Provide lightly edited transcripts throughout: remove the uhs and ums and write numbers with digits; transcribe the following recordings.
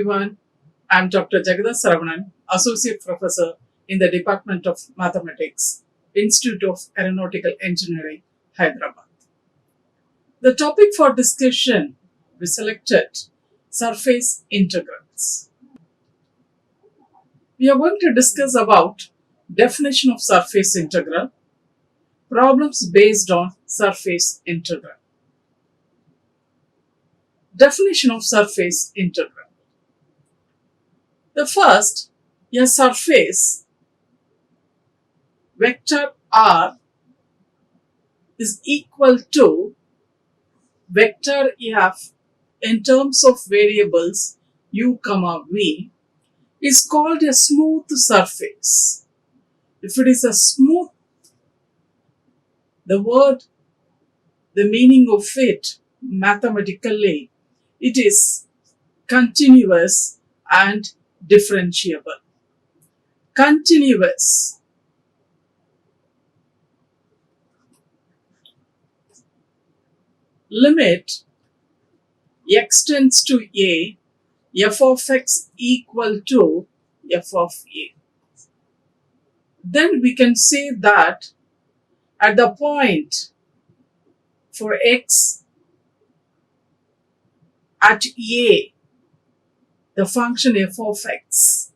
everyone. I'm Dr. Jagadha, Associate Professor in the Department of Mathematics, Institute of Aeronautical Engineering, Hyderabad. The topic for discussion we selected surface integrals. We are going to discuss about definition of surface integral, problems based on surface integral. Definition of surface integral. The first, a surface vector r is equal to vector f in terms of variables u, v is called a smooth surface. If it is a smooth, the meaning of it mathematically, it is continuous and differentiable. Continuous. Limit x tends to a, f of x equal to f of a. Then we can say that at the point for x at a, the function f of x,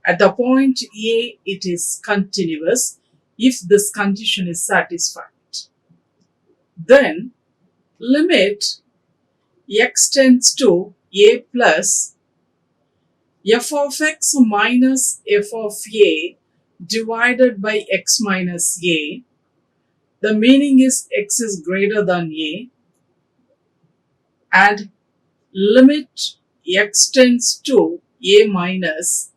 at the point a, it is continuous if this condition is satisfied. Then limit x tends to a plus f of x minus f of a divided by x minus a. The meaning is x is greater than a, and limit x tends to a minus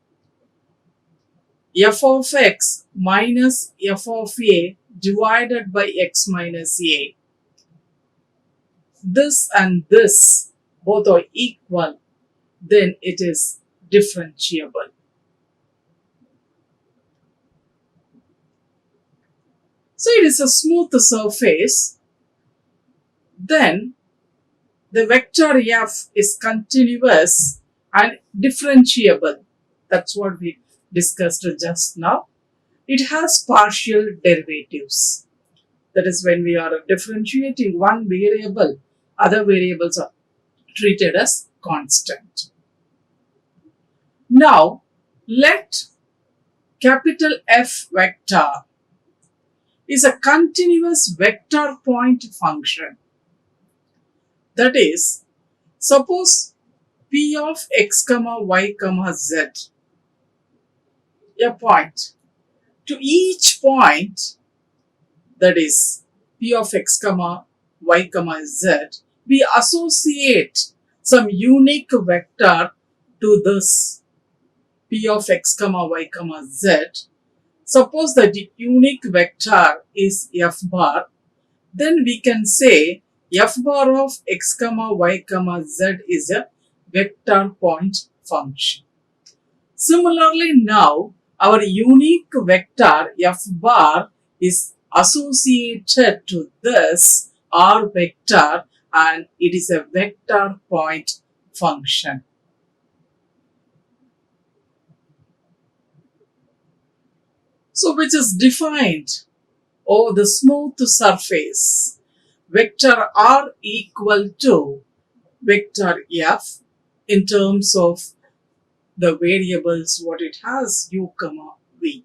f of x minus f of a divided by x minus a. This and this both are equal, then it is differentiable. So it is a smooth surface. Then the vector f is continuous and differentiable. That's what we discussed just now. It has partial derivatives. That is, when we are differentiating one variable, other variables are treated as constant. Now, let capital F vector is a continuous vector point function. That is, suppose p of x, y, z, a point. To each point, that is p of x, y, z, we associate some unique vector to this p of x, y, z. Suppose that the unique vector is f bar, then we can say f bar of x, y, z is a vector point function. Similarly, now our unique vector f bar is associated to this r vector, and it is a vector point function. So which is defined over the smooth surface, vector r equal to vector f in terms of the variables what it has u, v.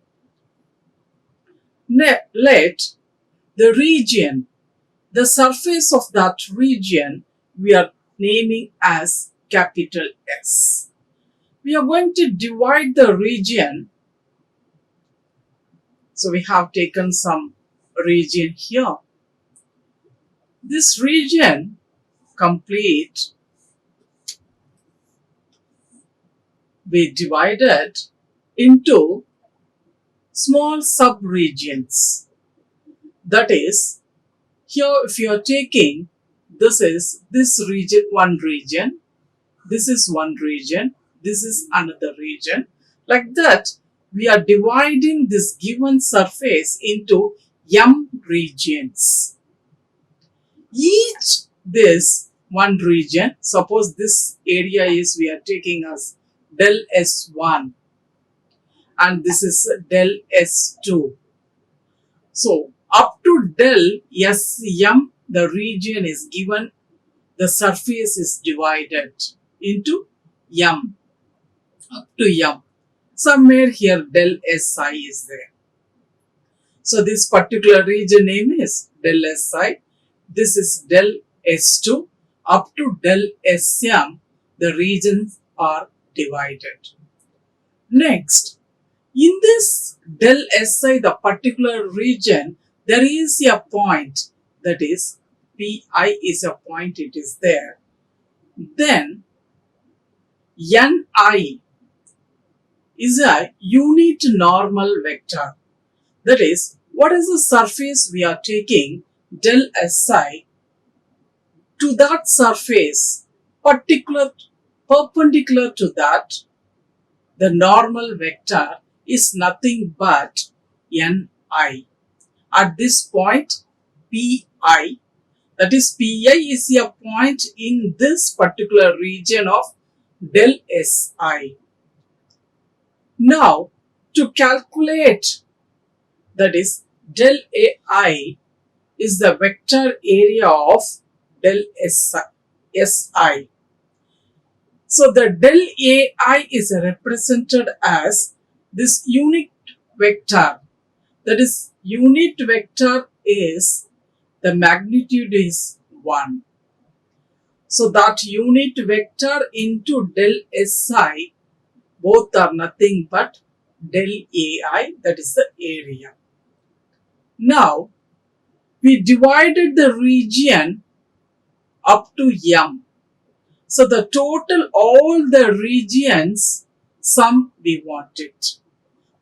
Let the region, the surface of that region, we are naming as capital S. We are going to divide the region. So we have taken some region here. This region complete, we divided into small sub-regions. That is, here if you are taking, this is this region, one region, this is one region, this is another region. Like that, we are dividing this given surface into m regions. Each this one region. Suppose this area is we are taking as del S1 and this is del S2. So up to del Sm, the region is given, the surface is divided into m, up to m. Somewhere here del Si is there. So this particular region name is del Si. This is del S2 up to del Sm, the regions are divided. Next, in this del Si, the particular region, there is a point, that is Pi is a point, it is there. Then Ni is a unit normal vector. That is, what is the surface we are taking del Si, to that surface, perpendicular to that, the normal vector is nothing but Ni. At this point, Pi, that is Pi is a point in this particular region of del Si. Now, to calculate, that is del Ai is the vector area of del Si. So the del Ai is represented as this unit vector. That is, unit vector is, the magnitude is 1. So that unit vector into del Si, both are nothing but del Ai, that is the area. Now, we divided the region up to m. So the total, all the regions, sum we want it.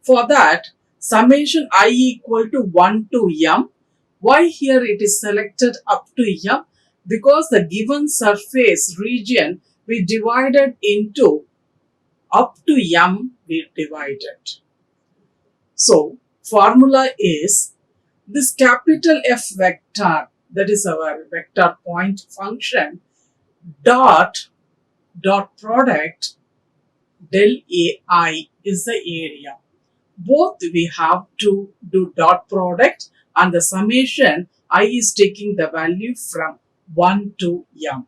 For that, summation I equal to 1 to m. Why here it is selected up to m? Because the given surface region we divided into up to m we divided. So formula is this capital F vector, that is our vector point function, dot product del Ai is the area. Both we have to do dot product, and the summation I is taking the value from 1 to m.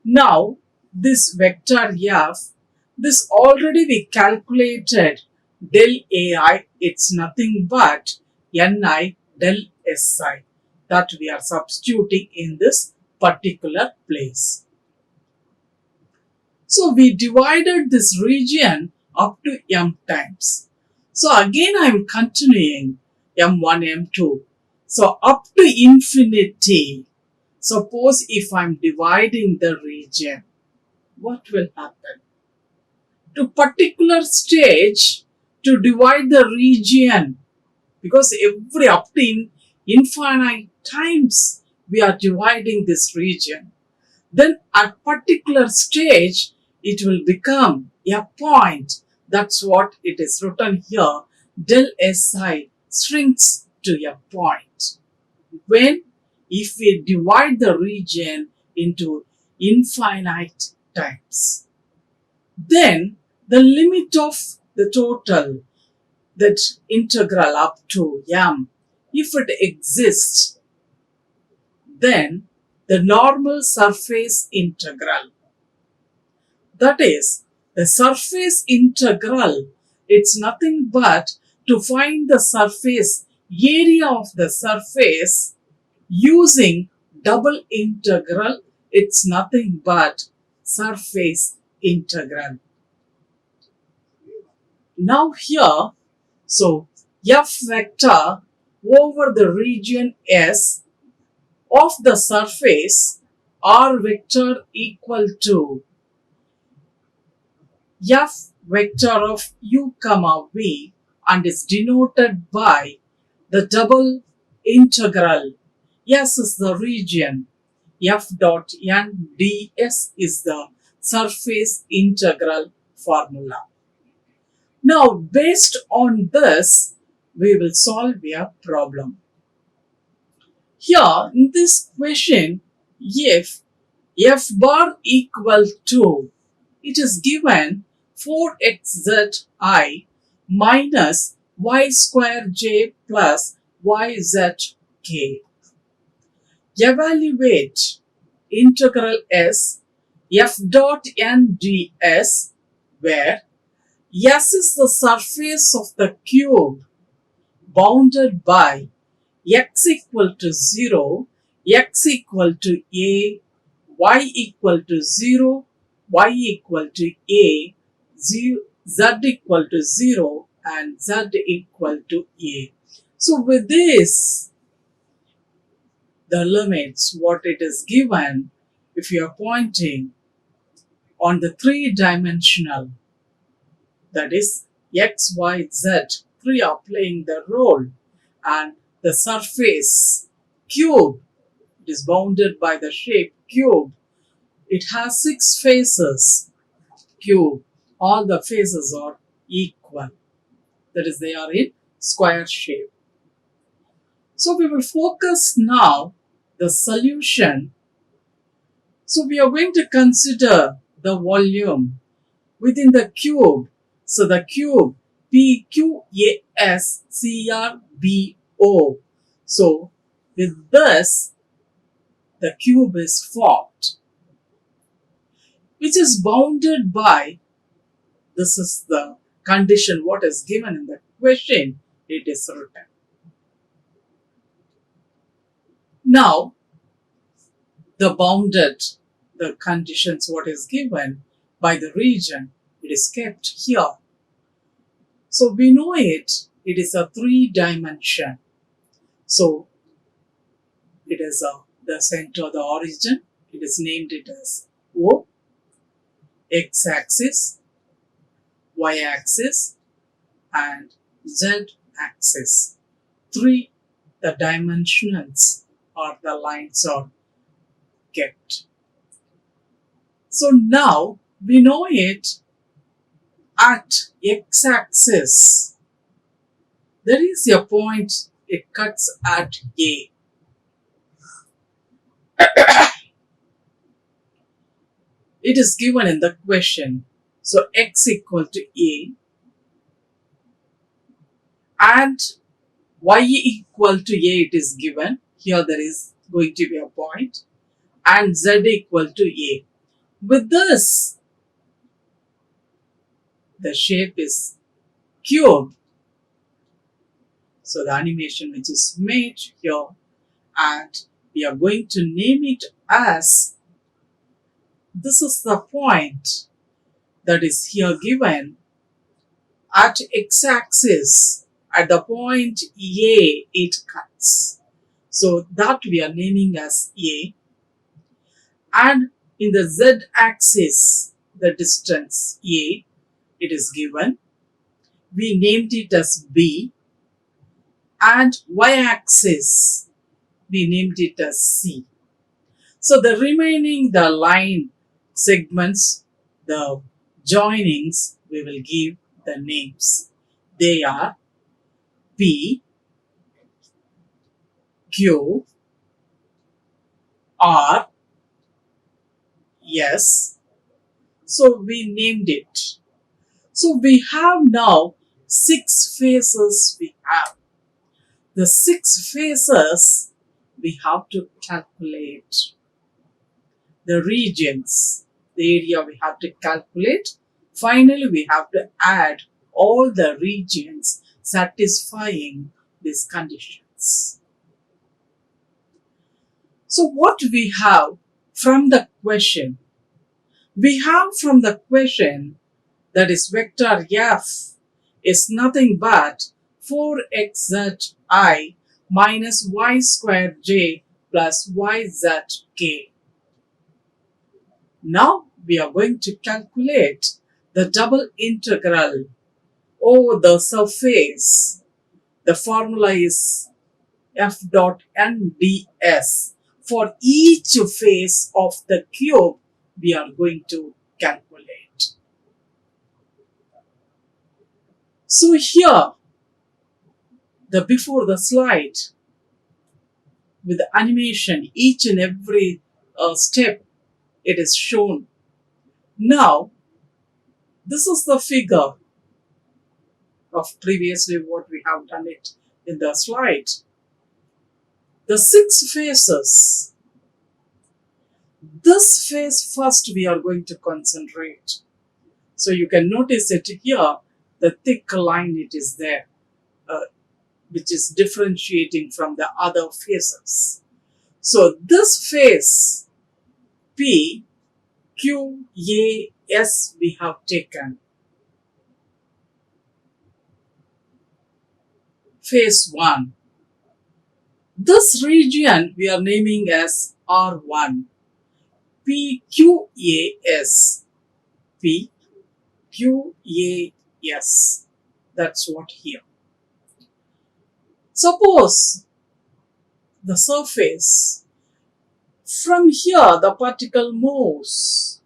Now this vector F, this already we calculated del Ai, it's nothing but Ni del Si, that we are substituting in this particular place. So we divided this region up to m times. So again I am continuing m1, m2. So up to infinity, suppose if I am dividing the region, what will happen? To particular stage, to divide the region, because every up to infinite times we are dividing this region. Then at particular stage, it will become a point. That's what it is written here. Del Si shrinks to a point. When, if we divide the region into infinite times, then the limit of the total, that integral up to m, if it exists, then the normal surface integral, that is the surface integral, it's nothing but to find the surface area of the surface using double integral, it's nothing but surface integral. Now here, so F vector over the region S of the surface R vector equal to F vector of u comma v, and is denoted by the double integral. S is the region, F dot n ds is the surface integral formula. Now based on this, we will solve a problem. Here in this question, if f bar equal to, it is given 4xzi minus y square j plus yzk. Evaluate integral s f dot n ds, where s is the surface of the cube bounded by x equal to 0, x equal to a, y equal to 0, y equal to a, z equal to 0, and z equal to a. So with this, the limits, what it is given, if you are pointing on the three-dimensional, that is x, y, z, three are playing the role, and the surface cube, it is bounded by the shape cube. It has 6 faces. Cube, all the faces are equal. That is, they are in square shape. So we will focus now the solution. So we are going to consider the volume within the cube. So the cube PQASCRBO. So with this, the cube is formed, which is bounded by, this is the condition what is given in the question, it is written. Now, the bounded, the conditions what is given by the region, it is kept here. So we know it is a 3-dimension. So it is the center, the origin, it is named it as O, x-axis, y-axis, and z-axis. 3, the dimensions or the lines are kept. So now we know it at x-axis. There is a point, it cuts at A. It is given in the question. So x equal to A and y equal to A, it is given. Here there is going to be a point, and z equal to A. With this, the shape is cube. So the animation which is made here, and we are going to name it as, this is the point that is here given at x-axis. At the point A, it cuts. So that we are naming as A. And in the z-axis, the distance A, it is given. We named it as B. And y-axis, we named it as C. So the remaining, the line segments, the joinings, we will give the names. They are P, Q, R, S. So we named it. So we have now 6 faces we have. The 6 faces we have to calculate. The regions, the area we have to calculate. Finally, we have to add all the regions satisfying these conditions. So what we have from the question? We have from the question, that is vector f is nothing but 4xzi minus y square j plus yzk. Now we are going to calculate the double integral over the surface. The formula is f dot n ds. For each face of the cube, we are going to calculate. So here, before the slide, with the animation, each and every step it is shown. Now, this is the figure of previously what we have done it in the slide. The 6 phases. This phase first we are going to concentrate. So you can notice it here, the thick line it is there, which is differentiating from the other phases. So this phase P, Q, A, S we have taken. Phase 1. This region we are naming as R1. PQAS. PQAS. That's what here. Suppose the surface, from here the particle moves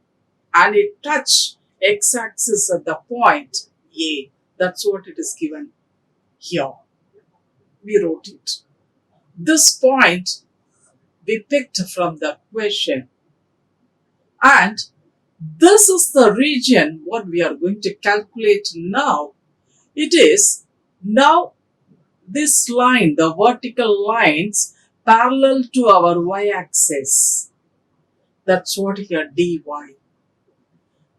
and it touch x-axis at the point A. That's what it is given here. We wrote it. This point we picked from the question. And this is the region what we are going to calculate now. It is now this line, the vertical lines parallel to our y-axis. That's what here dy.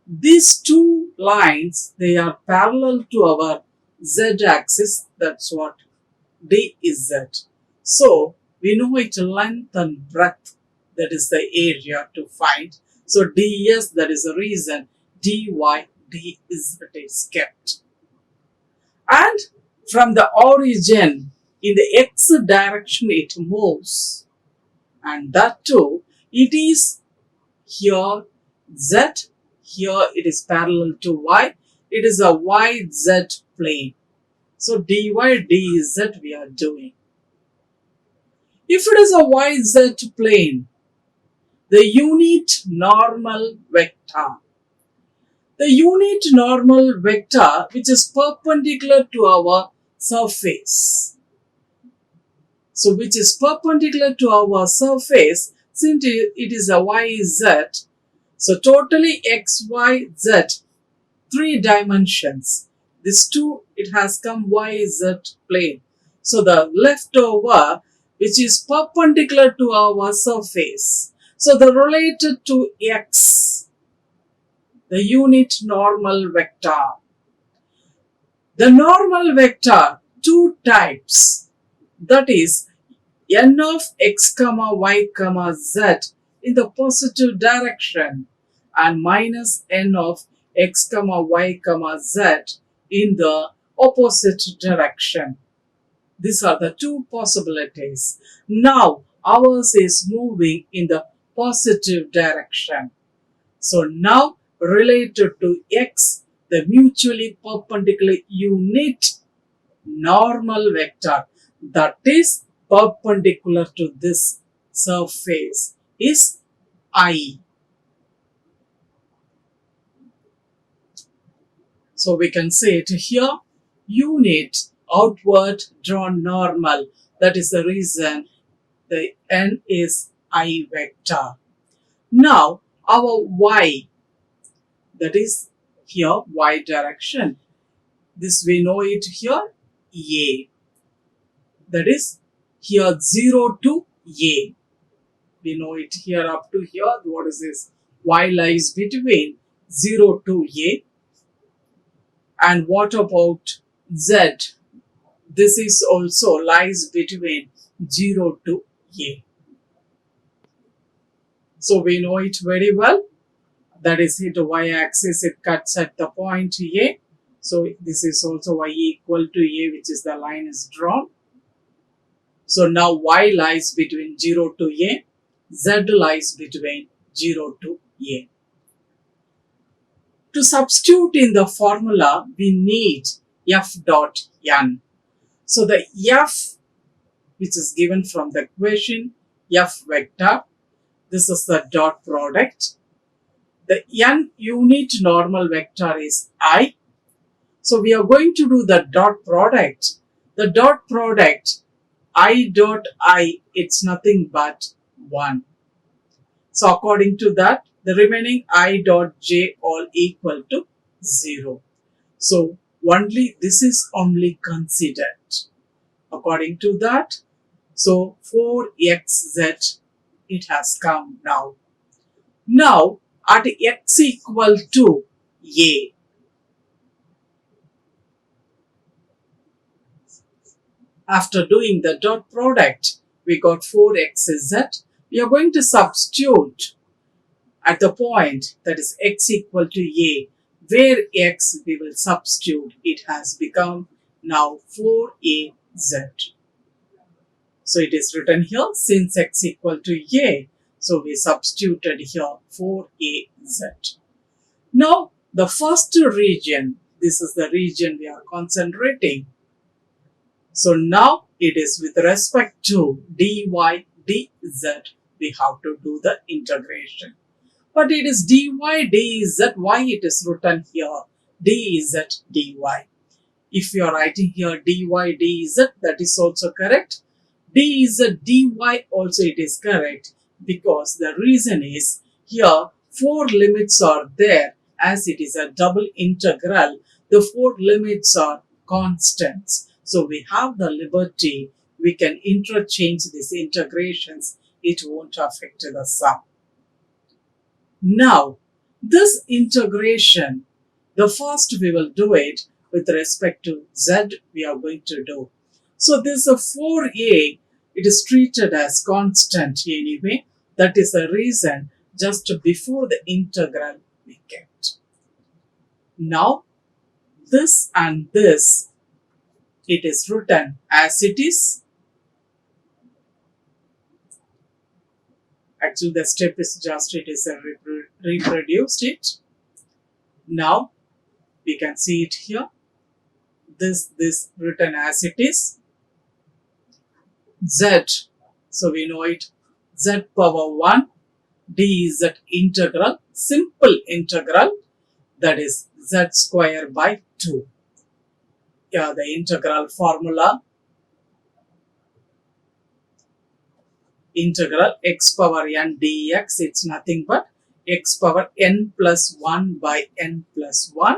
These two lines, they are parallel to our z-axis. That's what dz. So we know it length and breadth, that is the area to find. So ds, that is the reason dy dz is kept. And from the origin in the x direction it moves, and that too it is here z, here it is parallel to y, it is a yz plane. So dy dz we are doing. If it is a yz plane, the unit normal vector. The unit normal vector which is perpendicular to our surface. So which is perpendicular to our surface, since it is a yz. So totally x, y, z, 3 dimensions. This 2, it has come yz plane. So the leftover which is perpendicular to our surface. So the related to x, the unit normal vector. The normal vector, 2 types, that is n of x, y, z in the positive direction and minus n of x, y, z in the opposite direction. These are the 2 possibilities. Now ours is moving in the positive direction. So now related to x, the mutually perpendicular unit normal vector that is perpendicular to this surface is I. So we can say it here, unit outward drawn normal. That is the reason the n is I vector. Now our y, that is here y direction. This we know it here A. That is here 0 to A. We know it here up to here. What is this? Y lies between 0 to A. And what about Z? This is also lies between 0 to A. So we know it very well. That is it, y-axis, it cuts at the point A. So this is also y equal to A, which is the line is drawn. So now y lies between 0 to A, z lies between 0 to A. To substitute in the formula, we need f dot n. So the f, which is given from the equation, f vector, this is the dot product. The n unit normal vector is I. So we are going to do the dot product. The dot product, I dot I, it's nothing but 1. So according to that, The remaining I dot j all equal to 0. So only this is only considered. According to that, so 4xz it has come now. Now at x equal to a, after doing the dot product, we got 4xz. We are going to substitute at the point that is x equal to a, where x we will substitute, it has become now 4az. So it is written here since x equal to a, so we substituted here 4az. Now the first region, this is the region we are concentrating. So now it is with respect to dy dz, we have to do the integration. But it is dy dz, why it is written here dz dy. If you are writing here dy dz, that is also correct. Dz dy also it is correct, because the reason is here 4 limits are there, as it is a double integral. The 4 limits are constants. So we have the liberty, we can interchange these integrations, it won't affect the sum. Now, this integration, the first we will do it with respect to z we are going to do. So this 4a, it is treated as constant anyway. That is the reason just before the integral we kept. Now, this and this, it is written as it is. Actually, the step is just, it is reproduced it. Now, we can see it here. This written as it is. Z, so we know it, z power 1 dz integral, simple integral, that is z square by 2. Yeah, the integral formula, integral x power n dx, it's nothing but x power n plus 1 by n plus 1.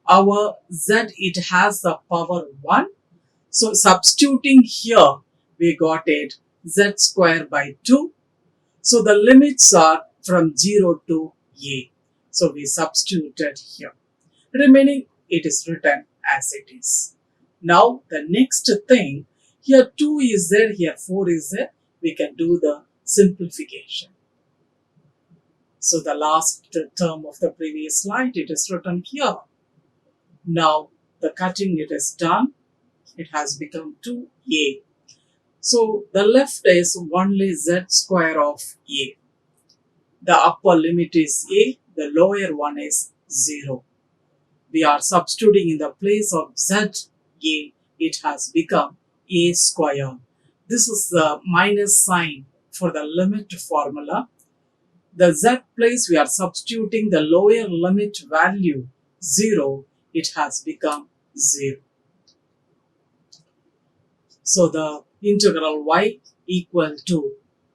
Our z, it has the power 1. So substituting here, we got it z square by 2. So the limits are from 0 to a. So we substituted here. Remaining, it is written as it is. Now the next thing, here 2 is there, here 4 is there. We can do the simplification. So the last term of the previous slide, it is written here. Now the cutting, it is done. It has become 2a. So the left is only z square of a. The upper limit is a, the lower one is 0. We are substituting in the place of z a, it has become a square. This is the minus sign for the limit formula. The z place we are substituting the lower limit value 0, it has become 0. So the integral y equal to,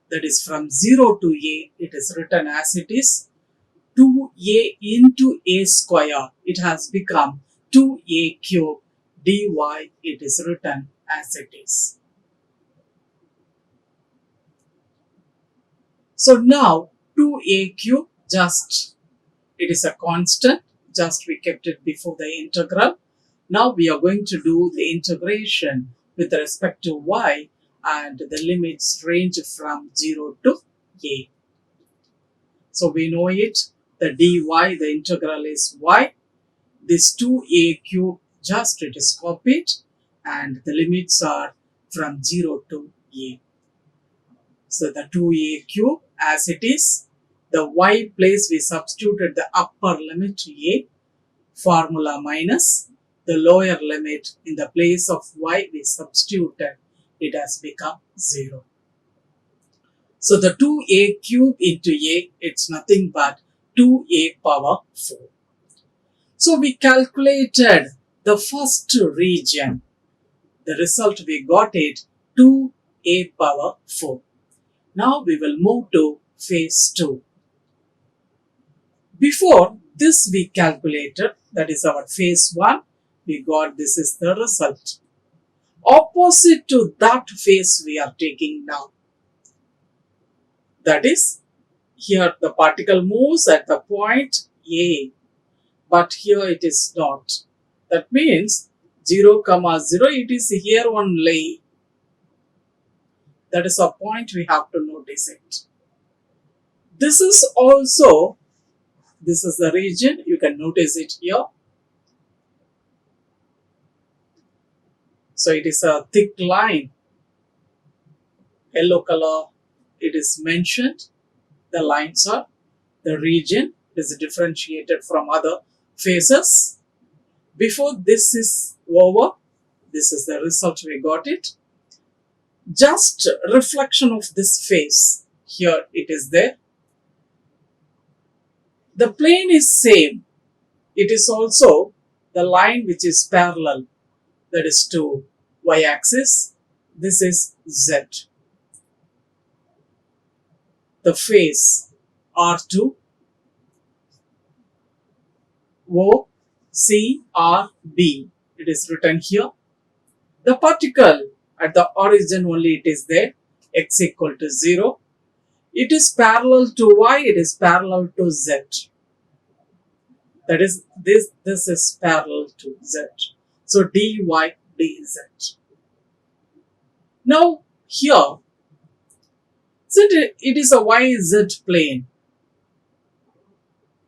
that is from 0 to a, it is written as it is 2a into a square, it has become 2a cube dy, it is written as it is. So now 2a cube, just it is a constant, just we kept it before the integral. Now we are going to do the integration with respect to y, and the limits range from 0 to a. So we know it, the dy, the integral is y. This 2a cube, just it is copied, and the limits are from 0 to a. So the 2a cube as it is, the y place we substituted the upper limit to a, formula minus the lower limit, in the place of y we substituted, it has become 0. So the 2a cube into a, it's nothing but 2a power 4. So we calculated the first region. The result we got it 2a power 4. Now we will move to phase 2. Before this we calculated, that is our phase 1, we got this is the result. Opposite to that phase we are taking now. That is, here the particle moves at the point A, but here it is not. That means 0, 0, it is here only. That is a point we have to notice it. This is also, this is the region, you can notice it here. So it is a thick line, yellow color, it is mentioned. The lines are the region is differentiated from other phases. Before this is over, this is the result we got it. Just reflection of this phase, here it is there. The plane is same. It is also the line which is parallel, that is to y-axis. This is z. The phase R2, O, C, R, B. It is written here. The particle at the origin only it is there, x equal to 0. It is parallel to y, it is parallel to z. That is, this is parallel to z. So dy dz. Now here, since it is a yz plane,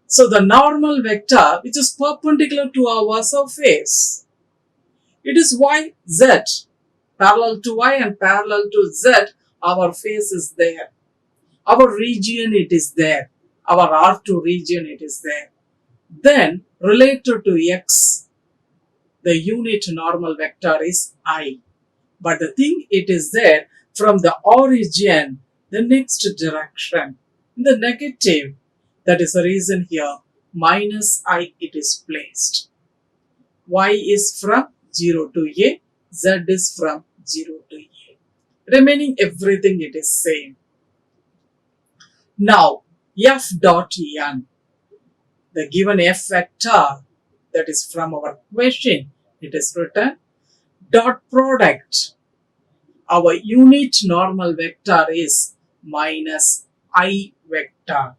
so the normal vector which is perpendicular to our surface, it is yz, parallel to y and parallel to z, our face is there. Our region it is there. Our R2 region it is there. Then related to x, the unit normal vector is I. But the thing it is there from the origin, the next direction, in the negative. That is the reason here minus I it is placed. Y is from 0 to A, Z is from 0 to A. Remaining everything it is same. Now F dot N, the given F vector, that is from our question, it is written dot product. Our unit normal vector is minus I vector.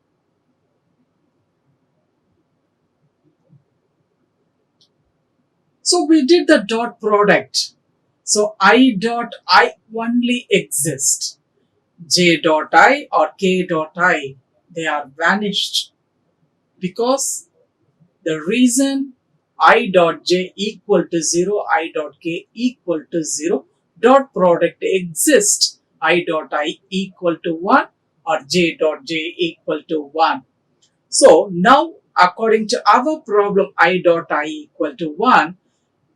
So we did the dot product. So I dot I only exists. J dot I or K dot I, they are vanished. Because the reason I dot j equal to 0, I dot k equal to 0, dot product exists, I dot I equal to 1 or j dot j equal to 1. So now according to our problem, I dot I equal to 1,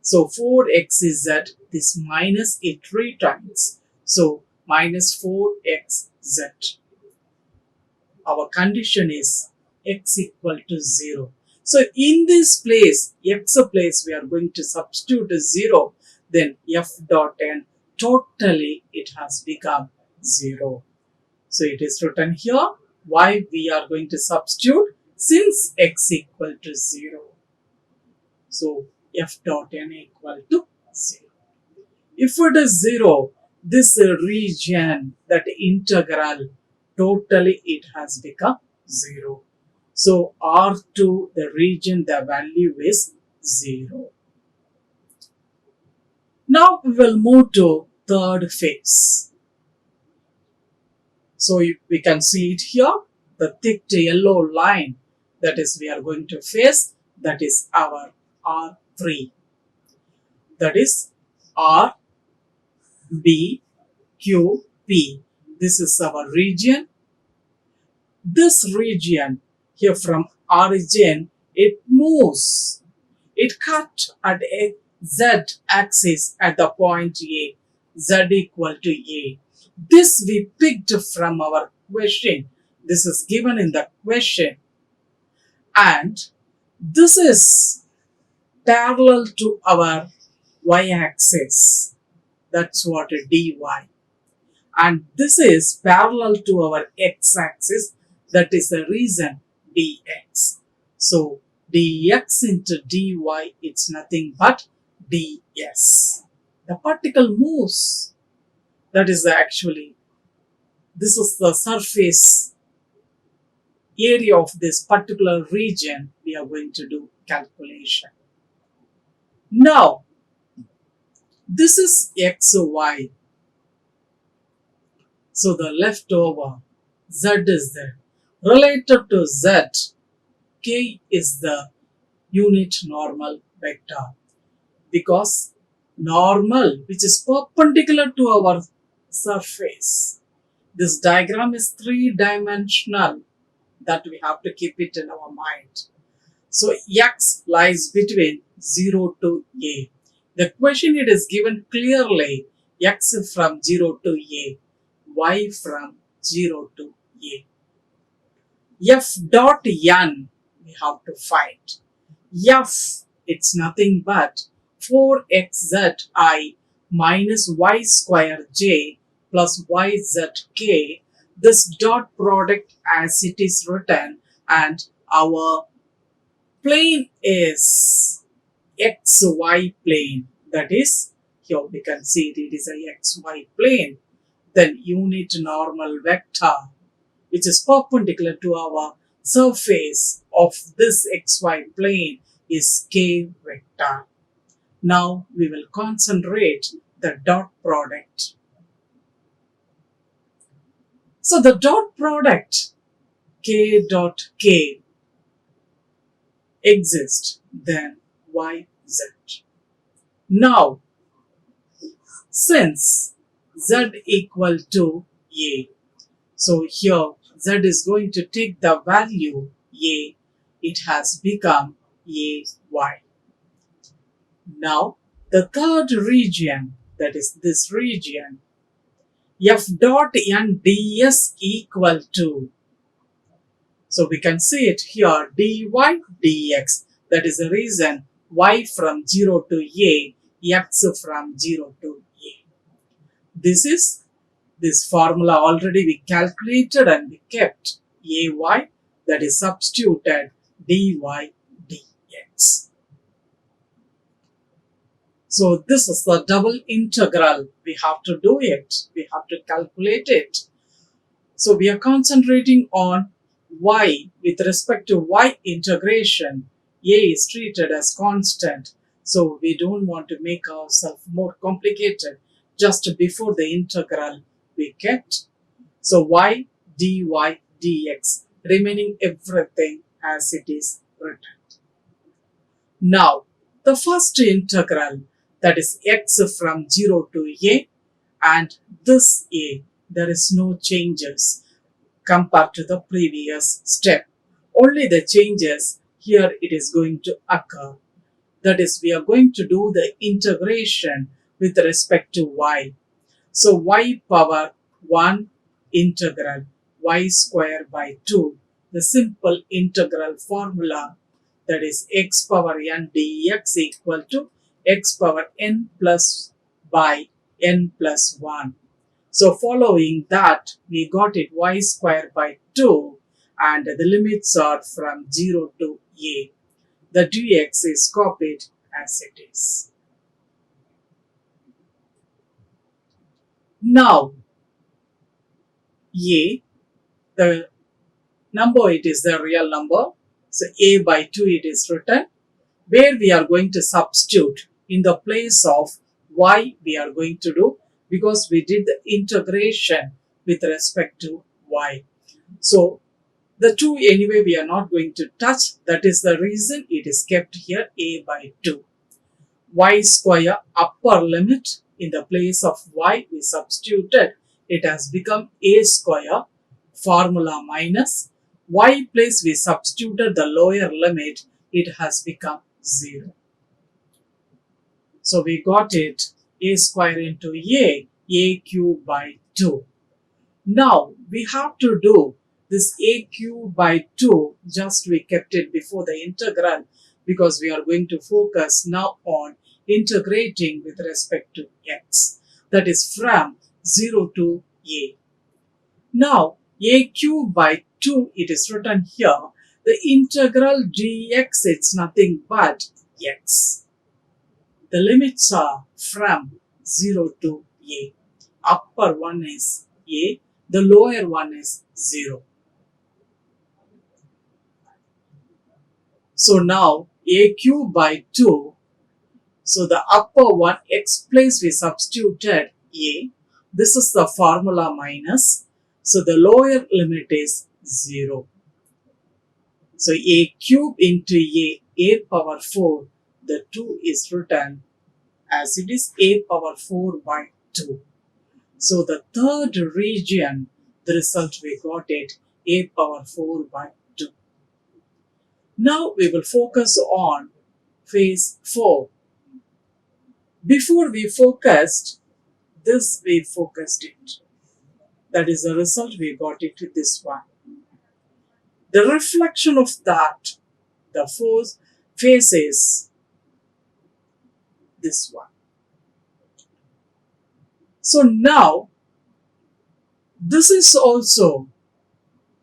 so 4xz, this minus it 3 times, so minus 4xz. Our condition is x equal to 0. So in this place, x place, we are going to substitute 0, then f dot n, totally it has become 0. So it is written here, why we are going to substitute, since x equal to 0. So f dot n equal to 0. If it is 0, this region, that integral, totally it has become 0. So R2, the region, the value is 0. Now we will move to third phase. So we can see it here, the thick yellow line, that is we are going to face, that is our R3. That is R, B, Q, P. This is our region. This region here from origin, it moves. It cut at a z axis at the point A, z equal to A. This we picked from our question. This is given in the question. And this is parallel to our y-axis. That's what dy. And this is parallel to our x-axis. That is the reason dx. So dx into dy, it's nothing but ds. The particle moves. That is actually, this is the surface area of this particular region we are going to do calculation. Now, this is xy. So the leftover z is there. Related to z, k is the unit normal vector, because normal, which is perpendicular to our surface. This diagram is three-dimensional, that we have to keep it in our mind. So x lies between 0 to a. The question, it is given clearly, x from 0 to a, y from 0 to a. F dot n we have to find. F, it's nothing but 4xzi minus y square j plus yzk. This dot product as it is written, and our plane is xy plane. That is, here we can see it is a xy plane. Then unit normal vector, which is perpendicular to our surface of this xy plane, is k vector. Now we will concentrate the dot product. So the dot product k dot k exists, then yz. Now, since z equal to a, so here z is going to take the value a, it has become ay. Now, the third region, that is this region, f dot n ds equal to, so we can see it here, dy dx. That is the reason y from 0 to a, x from 0 to a. This formula already we calculated and we kept ay, that is substituted dy dx. So this is the double integral. We have to do it. We have to calculate it. So we are concentrating on y with respect to y integration. A is treated as constant. So we don't want to make ourselves more complicated. Just before the integral we kept. So y dy dx, remaining everything as it is written. Now, the first integral, that is x from 0 to a, and this a, there is no changes compared to the previous step. Only the changes here it is going to occur. That is, we are going to do the integration with respect to y. So y power 1 integral y square by 2, the simple integral formula, that is x power n dx equal to x power n plus by n plus 1. So following that, we got it y square by 2, and the limits are from 0 to a. The dx is copied as it is. Now, a, the number, it is the real number. So a by 2 it is written, where we are going to substitute in the place of y we are going to do, because we did the integration with respect to y. So the 2 anyway we are not going to touch. That is the reason it is kept here a by 2. Y square upper limit, in the place of y we substituted, it has become a square, formula minus. Y place we substituted the lower limit, it has become 0. So we got it a square into a cube by 2. Now we have to do this a cube by 2, just we kept it before the integral, because we are going to focus now on integrating with respect to x, that is from 0 to a. Now a cube by 2 it is written here, The integral dx, it's nothing but x. The limits are from 0 to a. Upper one is a, the lower one is 0. So now a cube by 2. So the upper one, x place we substituted a. This is the formula minus. So the lower limit is 0. So a cube into a power 4. The 2 is written as it is a power 4 by 2. So the third region, the result we got it, a power 4 by 2. Now we will focus on phase 4. Before we focused, this we focused it. That is the result we got it to this one. The reflection of that, the fourth phase is this one. So now, this is also,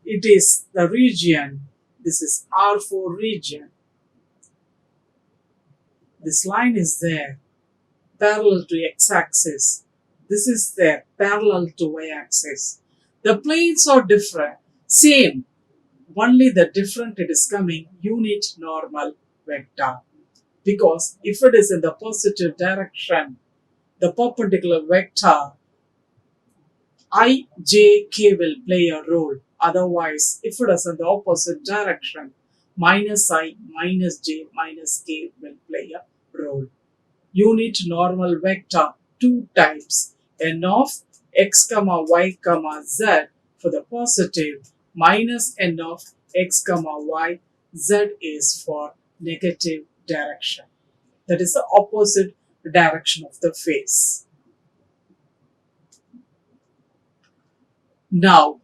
it is the region, this is R4 region. This line is there, parallel to x-axis. This is there, parallel to y-axis. The planes are different, same, only the different it is coming unit normal vector. Because if it is in the positive direction, the perpendicular vector I, j, k will play a role. Otherwise, if it is in the opposite direction, minus I, minus j, minus k will play a role. Unit normal vector, two types, n of x, y, z for the positive, minus n of x, y, z is for negative direction. That is the opposite direction of the face. Now,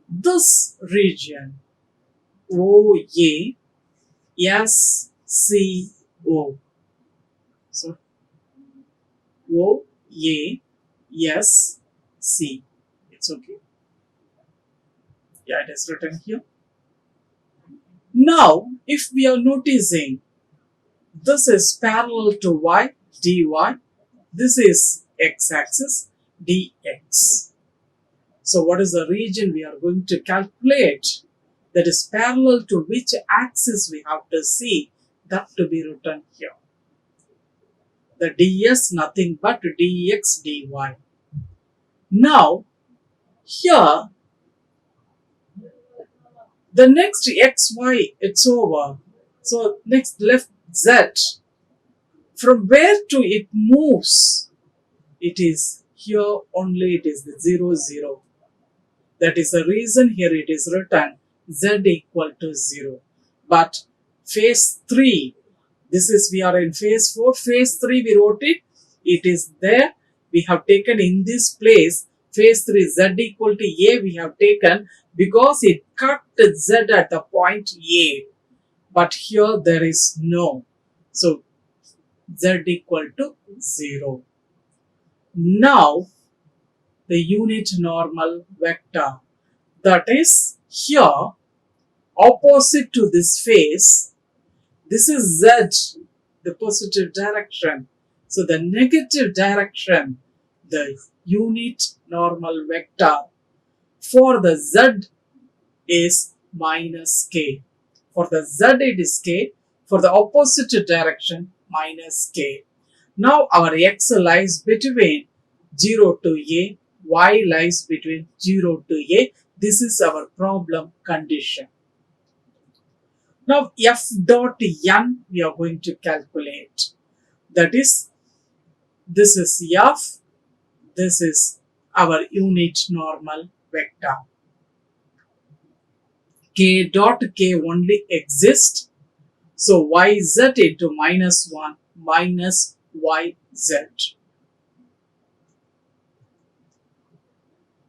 this region, O, A, S, C, O. So, O, A, S, C. It's okay. Yeah, it is written here. Now, if we are noticing, this is parallel to y, dy. This is x-axis, dx. So what is the region we are going to calculate? That is parallel to which axis we have to see, that to be written here. The ds nothing but dx dy. Now, here, the next xy, it's over. So next left z, from where to it moves, it is here only, it is the 0, 0. That is the reason here it is written z equal to 0. But phase 3, this is, we are in phase 4, phase 3 we wrote it, it is there, we have taken in this place, phase 3 z equal to a we have taken because it cut z at the point a. But here there is no. So z equal to 0. Now the unit normal vector, that is here opposite to this face, this is z, the positive direction. So the negative direction, the unit normal vector for the z is minus k. For the z it is k, for the opposite direction minus k. Now our x lies between 0 to a, y lies between 0 to a. This is our problem condition. Now f dot n we are going to calculate. That is, this is f, this is our unit normal vector. K dot k only exists. So yz into minus 1 minus yz.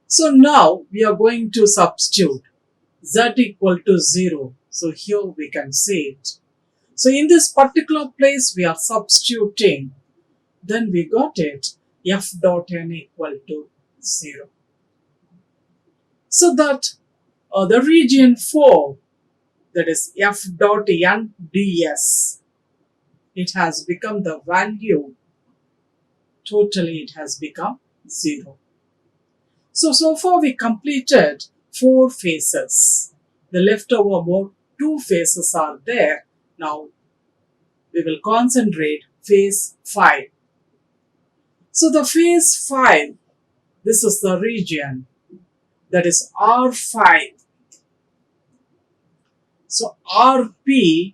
So now we are going to substitute z equal to 0. So here we can see it. So in this particular place we are substituting. Then we got it, f dot n equal to 0. So that the region 4, that is f dot n ds. It has become the value, totally it has become 0. So far we completed 4 phases. The leftover about 2 phases are there. Now we will concentrate phase 5. So the phase 5, this is the region, that is R5. So RPSC.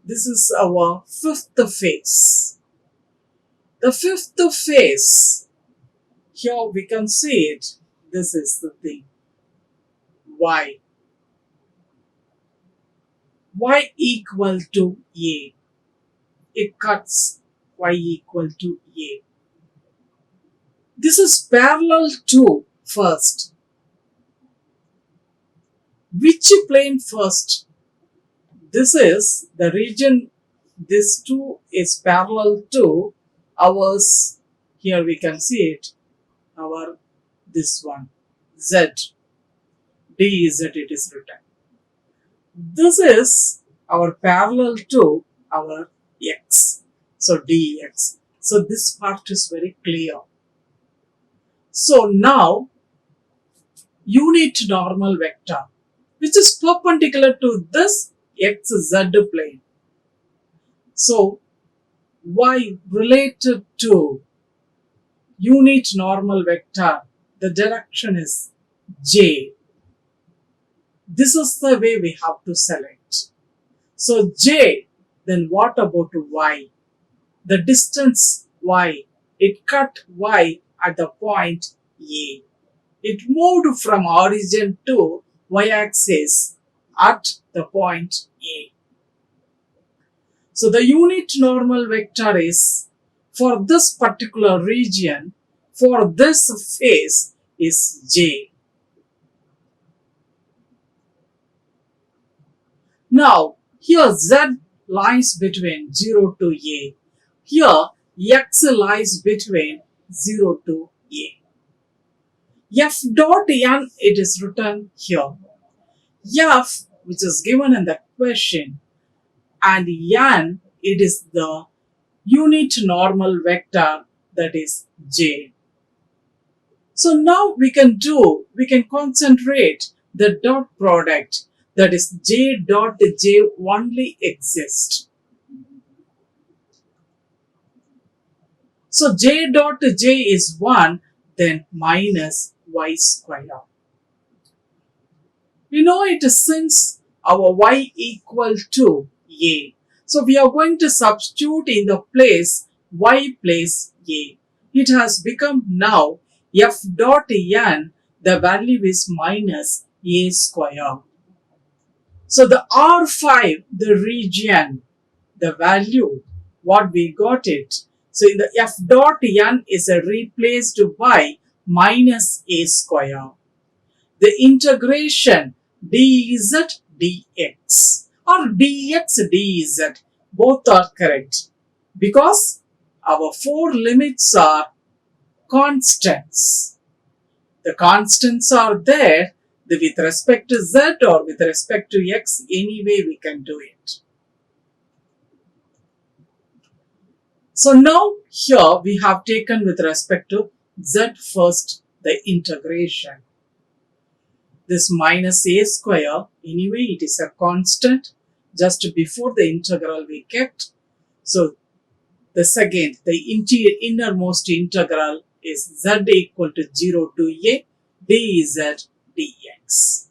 This is our 5th phase. The 5th phase, here we can see it. This is the thing. Y. Y equal to A. It cuts Y equal to A. This is parallel to first. Which plane first? This is the region, this 2 is parallel to ours. Here we can see it. Our this one. Z. D Z it is written. This is our parallel to our x. So dx. So this part is very clear. So now unit normal vector, which is perpendicular to this xz plane. So y related to unit normal vector, the direction is j. This is the way we have to select. So j, then what about y? The distance y, it cut y at the point A. It moved from origin to y-axis at the point A. So the unit normal vector is, for this particular region, for this phase is j. Now, here z lies between 0 to a. Here, x lies between 0 to a. F dot n, it is written here. F, which is given in the question, and n, it is the unit normal vector, that is j. So now we can concentrate the dot product, that is j dot j only exists. So j dot j is 1, then minus y square. We know it is since our y equal to a. So we are going to substitute in the place y place a. It has become now f dot n, the value is minus a square. So the R5, the region, the value, what we got it. So in the f dot n is replaced by minus a square. The integration dz dx or dx dz, both are correct because our 4 limits are constants. The constants are there with respect to z or with respect to x, anyway we can do it. So now here we have taken with respect to z first the integration. This minus a square, anyway it is a constant, just before the integral we kept. So the second, the innermost integral is z equal to 0 to a dz dx.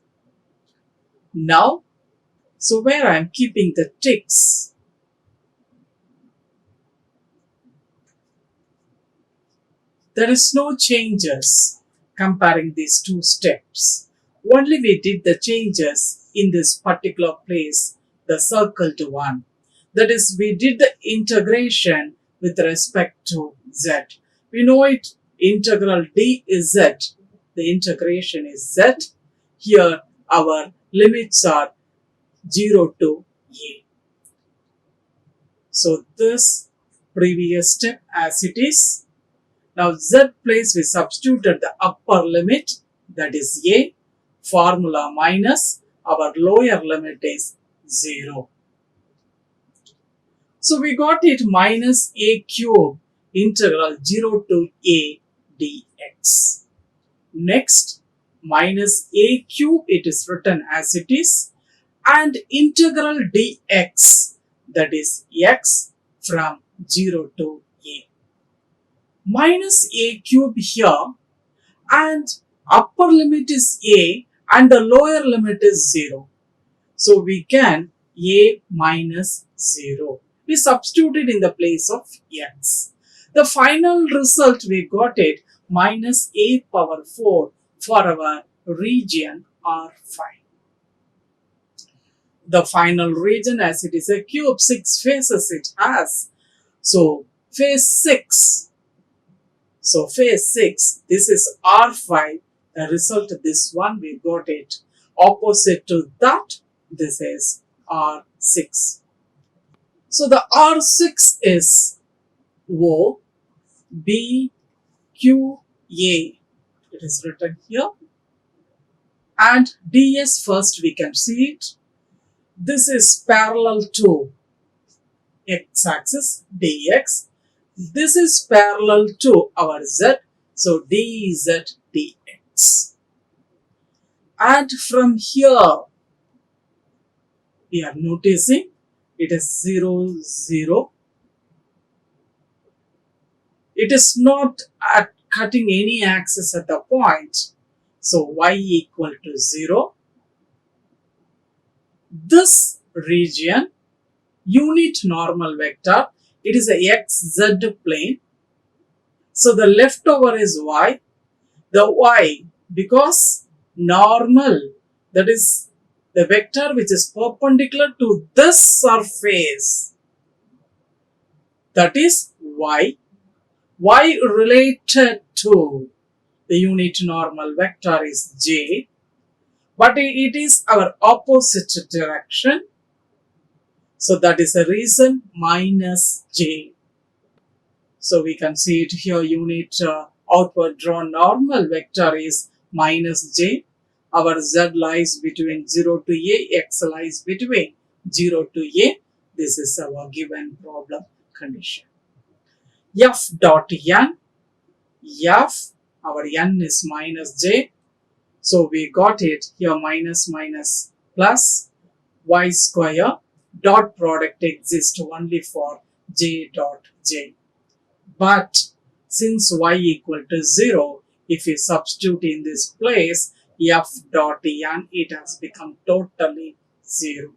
Now, so where I am keeping the ticks, there is no changes comparing these 2 steps. Only we did the changes in this particular place, the circled one. That is, we did the integration with respect to z. We know it, integral d is z. The integration is z. Here our limits are 0 to a. So this previous step as it is. Now z place we substituted the upper limit, that is a. formula minus our lower limit is 0. So we got it minus a cube integral 0 to a dx. Next, minus a cube, it is written as it is, and integral dx, that is x from 0 to a. Minus a cube here, and upper limit is a and the lower limit is 0. So we can a minus 0. We substituted in the place of x. The final result we got it minus a power 4 for our region R5. The final region, as it is a cube, 6 faces it has. So phase 6. So phase 6, this is R5. The result of this one, we got it. Opposite to that, this is R6. So the R6 is O, B, Q, A. It is written here. And DS first we can see it. This is parallel to x-axis, dx. This is parallel to our z. So dz dx. And from here, we are noticing it is 0, 0. It is not at cutting any axis at the point. So y equal to 0. This region, unit normal vector, it is a xz plane. So the leftover is y. The y, because normal, that is the vector which is perpendicular to this surface, that is y. Y related to the unit normal vector is j, but it is our opposite direction. So that is the reason minus j. So we can see it here, unit outward drawn normal vector is minus j. Our z lies between 0 to a, x lies between 0 to a. This is our given problem condition. F dot n, f, our n is minus j. So we got it here, minus minus plus y square. Dot product exists only for j dot j. But since y equal to 0, if we substitute in this place f dot n, it has become totally 0.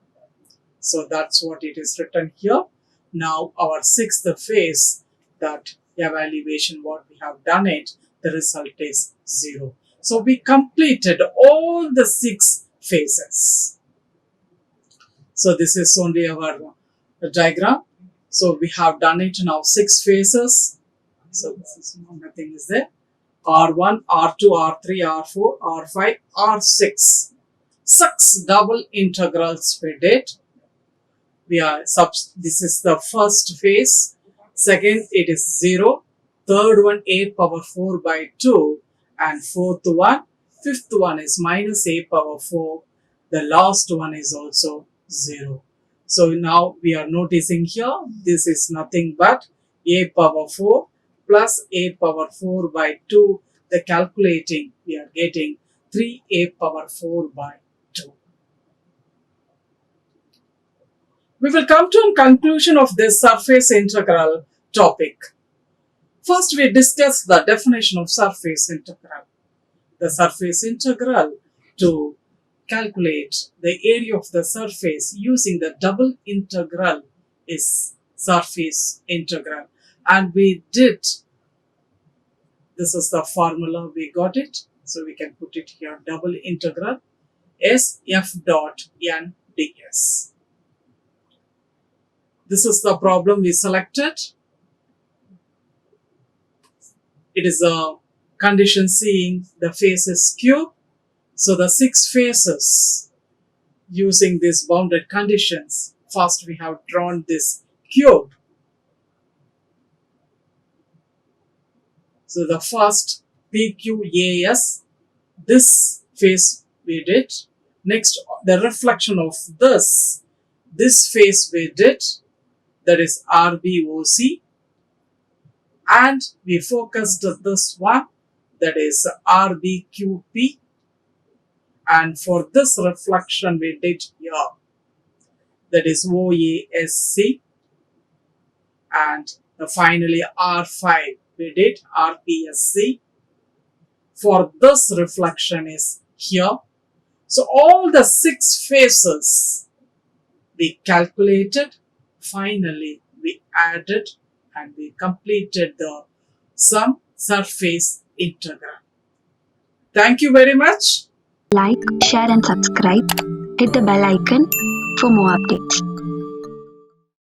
So that's what it is written here. Now our sixth phase, that evaluation, what we have done it, the result is 0. So we completed all the 6 phases. So this is only our diagram. So we have done it now 6 phases. So this is nothing is there. R1, R2, R3, R4, R5, R6. 6 double integrals we did. This is the first phase. Second, it is 0. Third one, 8 power 4 by 2. And fourth one, fifth one is minus 8 power 4. The last one is also 0. So now we are noticing here, this is nothing but a power 4 plus a power 4 by 2. The calculating, we are getting 3a power 4 by 2. We will come to a conclusion of this surface integral topic. First, we discuss the definition of surface integral. The surface integral, to calculate the area of the surface using the double integral, is surface integral. And we did, this is the formula, we got it. So we can put it here, double integral s f dot n ds. This is the problem we selected. It is a condition seeing the faces cube. So the 6 faces using these bounded conditions. First we have drawn this cube. So the first PQAS, this face we did. Next, the reflection of this phase we did, that is RBOC, and we focused this one, that is RBQP, and for this reflection we did here, that is OASC, and finally R5 we did RPSC. For this reflection is here. So all the 6 phases we calculated, finally we added and we completed the sum surface integral. Thank you very much. Like, share and subscribe. Hit the bell icon for more updates.